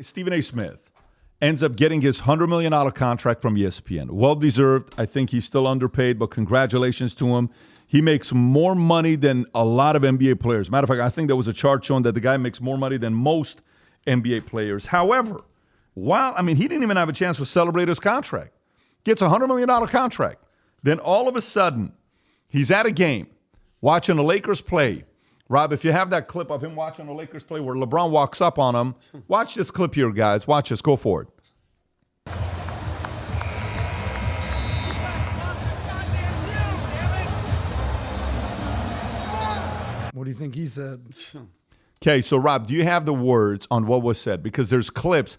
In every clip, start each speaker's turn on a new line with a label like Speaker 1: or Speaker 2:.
Speaker 1: Stephen A. Smith ends up getting his $100 million contract from ESPN. Well-deserved. I think he's still underpaid, but congratulations to him. He makes more money than a lot of NBA players. Matter of fact, I think there was a chart showing that the guy makes more money than most NBA players. However, he didn't even have a chance to celebrate his contract. Gets a $100 million contract. Then all of a sudden, he's at a game watching the Lakers play. Rob, if you have that clip of him watching the Lakers play where LeBron walks up on him, watch this clip here, guys. Watch this. Go for it.
Speaker 2: What do you think he said?
Speaker 1: Okay, so Rob, do you have the words on what was said? Because there's clips.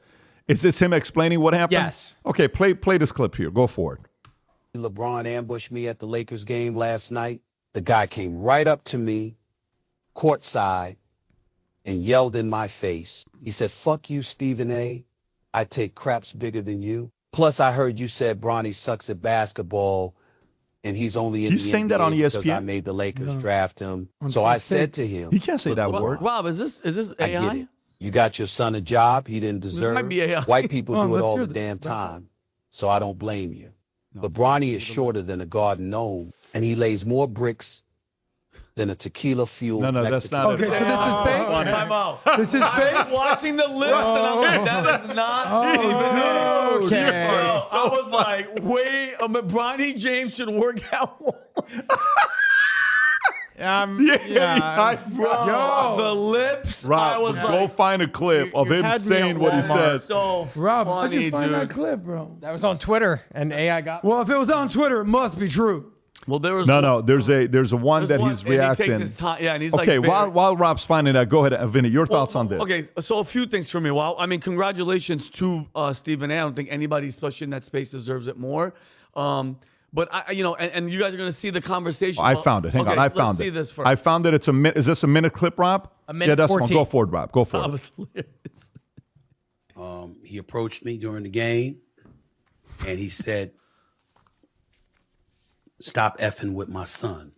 Speaker 1: Is this him explaining what happened?
Speaker 3: Yes.
Speaker 1: Okay, play this clip here. Go for it.
Speaker 4: LeBron ambushed me at the Lakers game last night. The guy came right up to me, courtside, and yelled in my face. He said, "Fuck you, Stephen A. I take craps bigger than you. Plus, I heard you said Bronny sucks at basketball, and he's only in
Speaker 1: He's
Speaker 4: the
Speaker 1: saying
Speaker 4: NBA
Speaker 1: that on
Speaker 4: because
Speaker 1: ESPN?
Speaker 4: I made the Lakers draft him." So I said to him,
Speaker 1: He can't say that word.
Speaker 3: Rob, is this
Speaker 4: I get
Speaker 3: AI?
Speaker 4: it. You got your son a job he didn't deserve.
Speaker 3: might be AI.
Speaker 4: White people do it
Speaker 2: let's
Speaker 4: all
Speaker 2: hear
Speaker 4: the
Speaker 2: this.
Speaker 4: damn time, so I don't blame you. But Bronny is shorter than a garden gnome, and he lays more bricks than a tequila-fueled
Speaker 1: No, that's
Speaker 4: Mexican.
Speaker 1: not
Speaker 2: Okay,
Speaker 1: it.
Speaker 2: so this is fake?
Speaker 3: Time out.
Speaker 2: This is
Speaker 3: I'm
Speaker 2: fake?
Speaker 3: watching the lips, and I'm like, that is not even
Speaker 2: dude.
Speaker 3: Okay. Bro, I was like, wait, Bronny James should work out.
Speaker 1: Bro.
Speaker 3: The lips, I
Speaker 1: Rob,
Speaker 3: was
Speaker 1: go
Speaker 3: like,
Speaker 1: find a clip of him
Speaker 2: had me
Speaker 1: saying
Speaker 2: at
Speaker 1: what he
Speaker 2: Walmart.
Speaker 1: says.
Speaker 3: so
Speaker 2: Rob, how'd
Speaker 3: funny,
Speaker 2: you find
Speaker 3: dude.
Speaker 2: that clip, bro?
Speaker 5: That was on Twitter, and AI got.
Speaker 2: Well, if it was on Twitter, it must be true.
Speaker 3: Well, there was
Speaker 1: No, there's a one
Speaker 3: there's
Speaker 1: that
Speaker 3: one,
Speaker 1: he's
Speaker 3: and he
Speaker 1: reacting.
Speaker 3: takes his time. Yeah, and he's
Speaker 1: Okay,
Speaker 3: like, very-
Speaker 1: while Rob's finding that, go ahead, Vinny. Your thoughts on this?
Speaker 3: Okay, so a few things for me. Well, I mean, congratulations to Stephen A. I don't think anybody, especially in that space, deserves it more. But and you guys are going to see the conversation.
Speaker 1: I found it. Hang on, I found
Speaker 3: let's
Speaker 1: it.
Speaker 3: see this first.
Speaker 1: I found it. Is this a minute clip, Rob?
Speaker 5: A minute
Speaker 1: Yeah, that's
Speaker 5: 14.
Speaker 1: one. Go for it, Rob. Go for
Speaker 3: That
Speaker 1: it.
Speaker 3: was hilarious.
Speaker 4: He approached me during the game, and he said, "Stop effing with my son.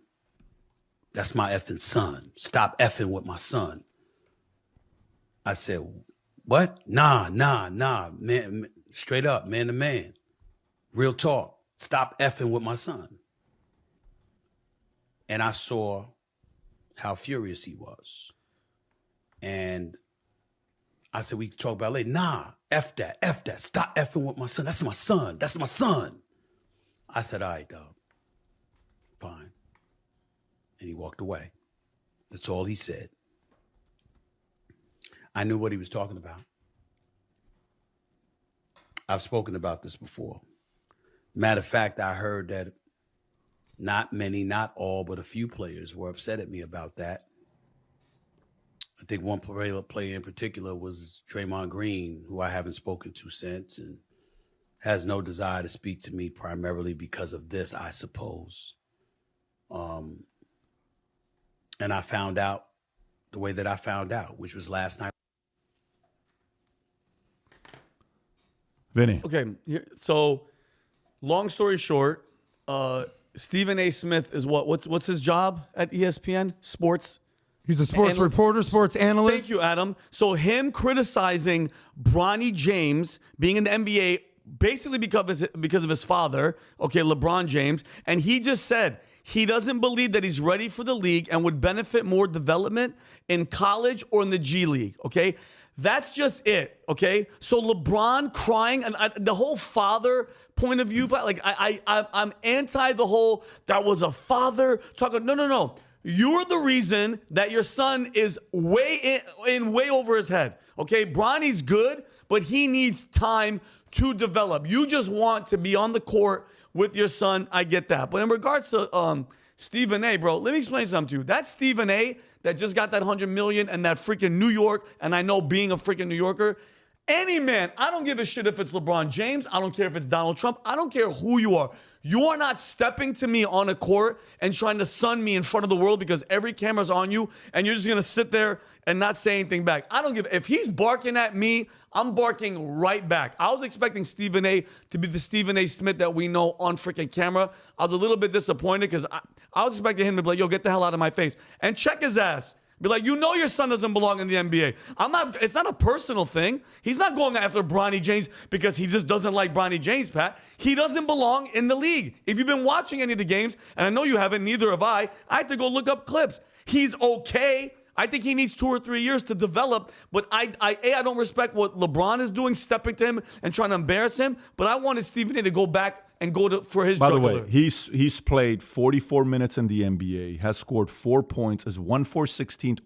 Speaker 4: That's my effing son. Stop effing with my son." I said, "What? Nah, man, straight up, man to man. Real talk. Stop effing with my son." And I saw how furious he was. And I said, "We can talk about it later." "Nah, F that. Stop effing with my son. That's my son. That's my son." I said, "All right, dog. Fine." And he walked away. That's all he said. I knew what he was talking about. I've spoken about this before. Matter of fact, I heard that not many, not all, but a few players were upset at me about that. I think one player in particular was Draymond Green, who I haven't spoken to since and has no desire to speak to me primarily because of this, I suppose. And I found out the way that I found out, which was last night.
Speaker 1: Vinny.
Speaker 3: Okay, so long story short, Stephen A. Smith is what's his job at ESPN? Sports.
Speaker 2: He's a sports
Speaker 3: Analyst.
Speaker 2: reporter, sports analyst.
Speaker 3: Thank you, Adam. So him criticizing Bronny James being in the NBA basically because of his father, okay, LeBron James, and he just said he doesn't believe that he's ready for the league and would benefit more development in college or in the G League, okay? That's just it, okay? So LeBron crying, and the whole father point of view, like I'm anti the whole, that was a father talking. No. You're the reason that your son is way over his head, okay? Bronny's good, but he needs time to develop. You just want to be on the court with your son. I get that. But in regards to Stephen A., bro, let me explain something to you. That Stephen A. that just got that $100 million and that freaking New York, and I know being a freaking New Yorker, any man, I don't give a shit if it's LeBron James. I don't care if it's Donald Trump. I don't care who you are. You are not stepping to me on a court and trying to sun me in front of the world because every camera's on you and you're just going to sit there and not say anything back. I don't give, if he's barking at me, I'm barking right back. I was expecting Stephen A. to be the Stephen A. Smith that we know on freaking camera. I was a little bit disappointed because I was expecting him to be like, yo, get the hell out of my face. And check his ass. Be like, you know your son doesn't belong in the NBA. It's not a personal thing. He's not going after Bronny James because he just doesn't like Bronny James, Pat. He doesn't belong in the league. If you've been watching any of the games, and I know you haven't, neither have I had to go look up clips. He's okay. I think he needs 2 or 3 years to develop, but I don't respect what LeBron is doing, stepping to him and trying to embarrass hhim, but I wanted Stephen A to go back and go for his
Speaker 1: By the
Speaker 3: jugular.
Speaker 1: way, he's played 44 minutes in the NBA, has scored 4 points, is 1-for-16,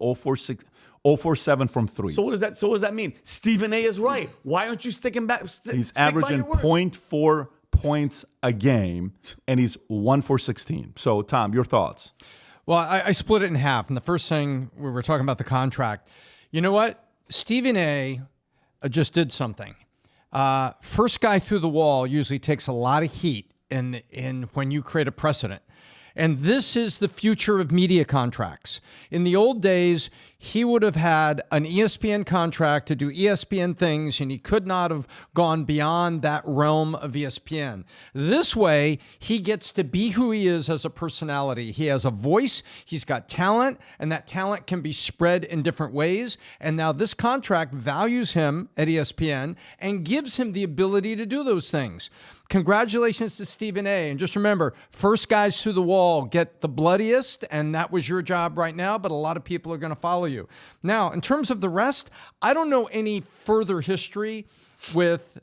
Speaker 1: 0-for-7 from 3.
Speaker 3: So what does that mean? Stephen A is right. Why aren't you sticking back?
Speaker 1: He's
Speaker 3: stick by
Speaker 1: averaging
Speaker 3: your word.
Speaker 1: 0.4 points a game, and he's 1-for-16. So, Tom, your thoughts?
Speaker 5: Well, I split it in half. And the first thing, we were talking about the contract. You know what? Stephen A just did something. First guy through the wall usually takes a lot of heat in when you create a precedent. And this is the future of media contracts. In the old days, he would have had an ESPN contract to do ESPN things, and he could not have gone beyond that realm of ESPN. This way, he gets to be who he is as a personality. He has a voice, he's got talent, and that talent can be spread in different ways. And now this contract values him at ESPN and gives him the ability to do those things. Congratulations to Stephen A. And just remember, first guys through the wall get the bloodiest, and that was your job right now, but a lot of people are going to follow you. Now, in terms of the rest, I don't know any further history with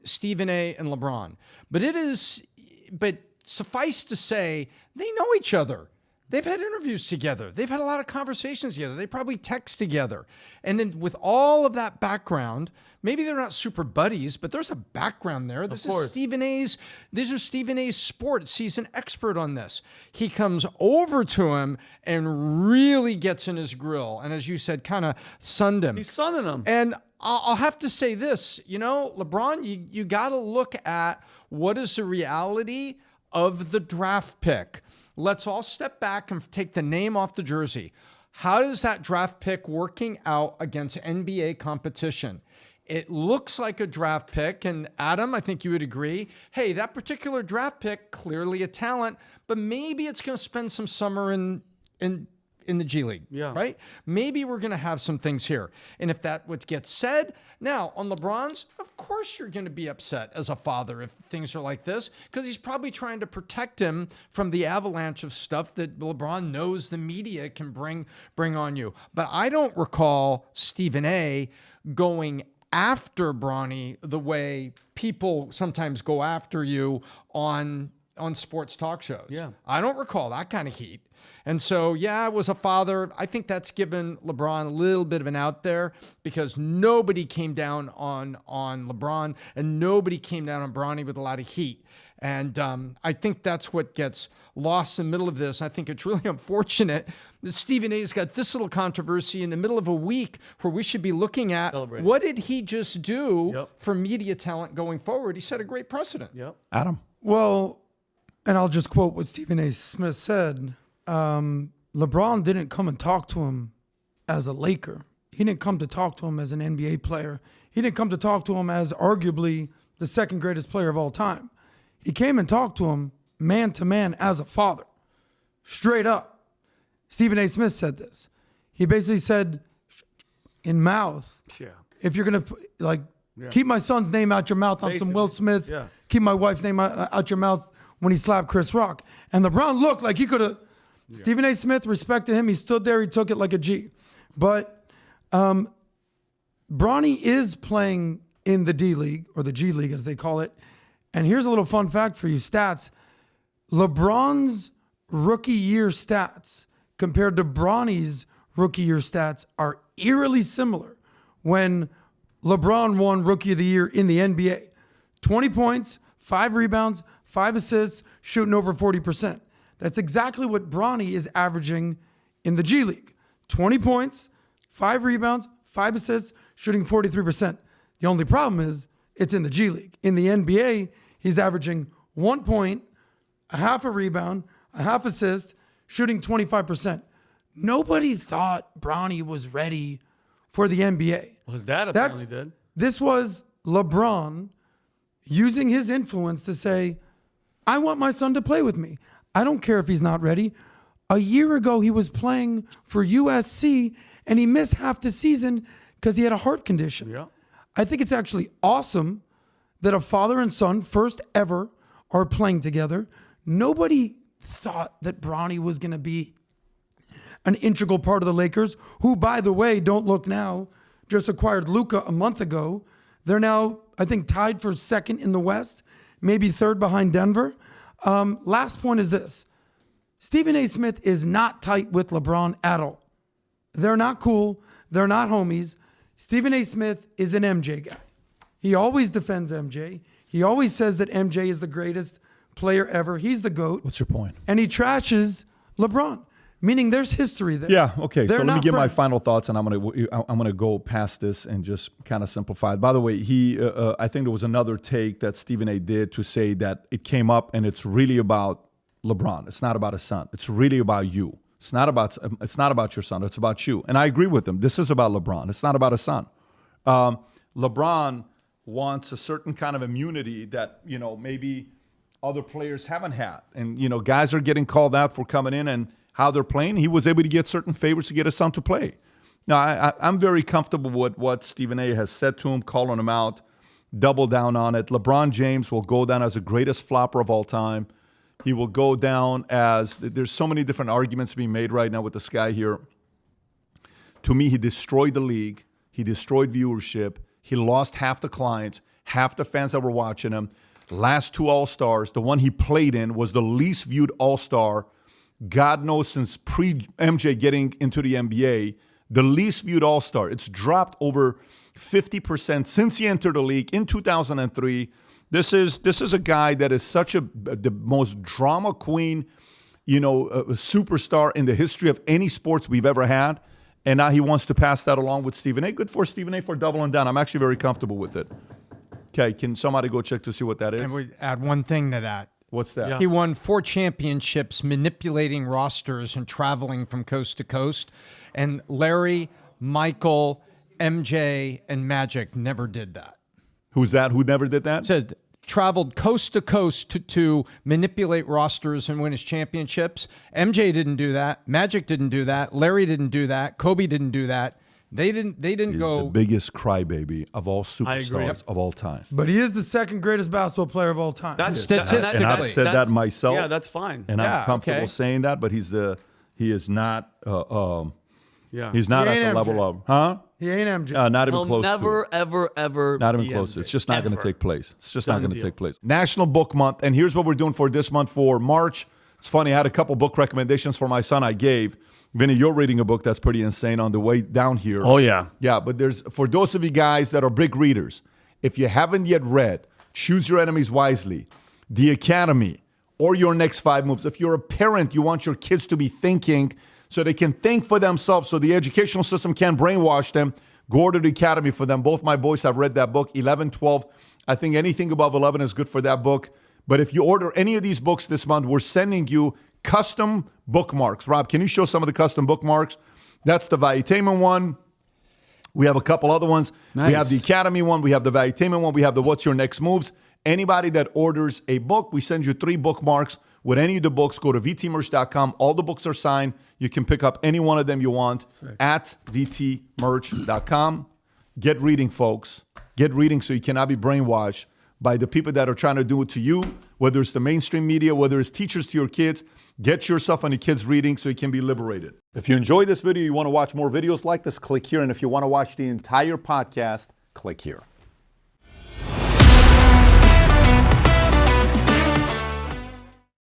Speaker 5: Stephen A. and LeBron, but suffice to say, they know each other. They've had interviews together. They've had a lot of conversations together. They probably text together. And then with all of that background, maybe they're not super buddies, but there's a background there. These are Stephen A's sports. He's an expert on this. He comes over to him and really gets in his grill. And as you said, kind of sunned him.
Speaker 3: He's sunning him.
Speaker 5: And I'll have to say this, LeBron, you got to look at what is the reality of the draft pick. Let's all step back and take the name off the jersey. How is that draft pick working out against NBA competition? It looks like a draft pick, and Adam, I think you would agree, hey, that particular draft pick, clearly a talent, but maybe it's going to spend some summer in the G League, right? Maybe we're going to have some things here. And if that would get said, now on LeBron's, of course you're going to be upset as a father if things are like this, because he's probably trying to protect him from the avalanche of stuff that LeBron knows the media can bring on you. But I don't recall Stephen A going after Bronny the way people sometimes go after you on sports talk shows. Yeah. I don't recall that kind of heat. And so, yeah, it was a father. I think that's given LeBron a little bit of an out there because nobody came down on LeBron and nobody came down on Bronny with a lot of heat. And I think that's what gets lost in the middle of this. I think it's really unfortunate that Stephen A's got this little controversy in the middle of a week where we should be looking at what did he just do for media talent going forward. He set a great precedent.
Speaker 1: Adam?
Speaker 2: Well, and I'll just quote what Stephen A. Smith said. LeBron didn't come and talk to him as a Laker. He didn't come to talk to him as an NBA player. He didn't come to talk to him as arguably the second greatest player of all time. He came and talked to him man to man as a father, straight up. Stephen A. Smith said this. He basically said in mouth, if you're going to keep my son's name out your mouth on some Will Smith, keep my wife's name out your mouth when he slapped Chris Rock. And LeBron looked like he could have. Stephen A. Smith respected him. He stood there. He took it like a G. But Bronny is playing in the D League, or the G League as they call it. And here's a little fun fact for you, stats. LeBron's rookie year stats compared to Bronny's rookie year stats are eerily similar when LeBron won Rookie of the Year in the NBA. 20 points, 5 rebounds, 5 assists, shooting over 40%. That's exactly what Bronny is averaging in the G League. 20 points, 5 rebounds, 5 assists, shooting 43%. The only problem is it's in the G League. In the NBA, he's averaging 1 point, a half a rebound, a half assist, shooting 25%. Nobody thought Bronny was ready for the NBA.
Speaker 3: Well, his dad apparently did.
Speaker 2: This was LeBron using his influence to say, I want my son to play with me. I don't care if he's not ready. A year ago, he was playing for USC, and he missed half the season because he had a heart condition.
Speaker 3: Yeah.
Speaker 2: I think it's actually awesome that a father and son, first ever, are playing together. Nobody thought that Bronny was going to be an integral part of the Lakers, who, by the way, don't look now, just acquired Luka a month ago. They're now, I think, tied for second in the West, maybe third behind Denver. Last point is this. Stephen A. Smith is not tight with LeBron at all. They're not cool. They're not homies. Stephen A. Smith is an MJ guy. He always defends MJ. He always says that MJ is the greatest player ever. He's the GOAT.
Speaker 1: What's your point?
Speaker 2: And he trashes LeBron, meaning there's history there.
Speaker 1: Yeah, okay.
Speaker 2: They're
Speaker 1: So let me
Speaker 2: not
Speaker 1: give my
Speaker 2: friends.
Speaker 1: final thoughts, and I'm gonna go past this and just kind of simplify it. By the way, I think there was another take that Stephen A. did to say that it came up and it's really about LeBron. It's not about his son. It's really about you. It's not about your son. It's about you. And I agree with him. This is about LeBron. It's not about his son. LeBron wants a certain kind of immunity that, maybe other players haven't had. And, guys are getting called out for coming in and how they're playing. He was able to get certain favors to get his son to play. Now, I'm very comfortable with what Stephen A. has said to him, calling him out, double down on it. LeBron James will go down as the greatest flopper of all time. He will go down as, there's so many different arguments being made right now with this guy here. To me, he destroyed the league. He destroyed viewership. He lost half the clients, half the fans that were watching him. Last two All-Stars, the one he played in was the least viewed All-Star, God knows, since pre-MJ getting into the NBA, the least viewed All-Star. It's dropped over 50% since he entered the league in 2003. This is a guy that is the most drama queen, a superstar in the history of any sports we've ever had. And now he wants to pass that along with Stephen A. Good for Stephen A. for doubling down. I'm actually very comfortable with it. Okay, can somebody go check to see what that is?
Speaker 5: And we add one thing to that.
Speaker 1: What's that?
Speaker 3: Yeah.
Speaker 5: He won 4 championships manipulating rosters and traveling from coast to coast. And Larry, Michael, MJ, and Magic never did that.
Speaker 1: Who's that? Who never did that?
Speaker 5: Said traveled coast to coast to manipulate rosters and win his championships. MJ didn't do that. Magic didn't do that. Larry didn't do that. Kobe didn't do that. They didn't
Speaker 1: He's
Speaker 5: go.
Speaker 1: the biggest crybaby of all
Speaker 3: I agree.
Speaker 1: superstars of all time.
Speaker 2: But he is the second greatest basketball player of all time.
Speaker 3: That's
Speaker 5: Statistically.
Speaker 1: And I've said that
Speaker 3: that's-
Speaker 1: myself.
Speaker 3: Yeah, that's fine.
Speaker 1: And
Speaker 5: Yeah,
Speaker 1: I'm comfortable
Speaker 5: okay.
Speaker 1: saying that, but he is not
Speaker 3: Yeah.
Speaker 1: he's not
Speaker 2: He
Speaker 1: at
Speaker 2: ain't
Speaker 1: the
Speaker 2: MJ.
Speaker 1: level of
Speaker 2: He ain't MJ.
Speaker 1: not even
Speaker 3: He'll
Speaker 1: close.
Speaker 3: never,
Speaker 1: to it.
Speaker 3: ever
Speaker 1: Not even
Speaker 3: be
Speaker 1: close.
Speaker 3: MJ.
Speaker 1: It's just not going to
Speaker 3: Ever.
Speaker 1: take place. It's just
Speaker 3: Done
Speaker 1: not going to
Speaker 3: deal.
Speaker 1: take place. National Book Month, and here's what we're doing for this month for March. It's funny, I had a couple book recommendations for my son I gave. Vinny, you're reading a book that's pretty insane on the way down here.
Speaker 3: Oh, yeah.
Speaker 1: Yeah, but for those of you guys that are big readers, if you haven't yet read Choose Your Enemies Wisely, The Academy, or Your Next 5 Moves, if you're a parent, you want your kids to be thinking so they can think for themselves, so the educational system can't brainwash them, go to The Academy for them. Both my boys have read that book, 11, 12. I think anything above 11 is good for that book. But if you order any of these books this month, we're sending you custom bookmarks. Rob, can you show some of the custom bookmarks? That's the Valuetainment one. We have a couple other ones.
Speaker 3: Nice.
Speaker 1: We have the Academy one. We have the Valuetainment one. We have the What's Your Next Moves. Anybody that orders a book, we send you 3 bookmarks with any of the books. Go to vtmerch.com. All the books are signed. You can pick up any one of them you want at vtmerch.com. Get reading, folks. Get reading so you cannot be brainwashed by the people that are trying to do it to you, whether it's the mainstream media, whether it's teachers to your kids. Get yourself on the kids' reading so you can be liberated. If you enjoyed this video, you want to watch more videos like this, click here. And if you want to watch the entire podcast, click here.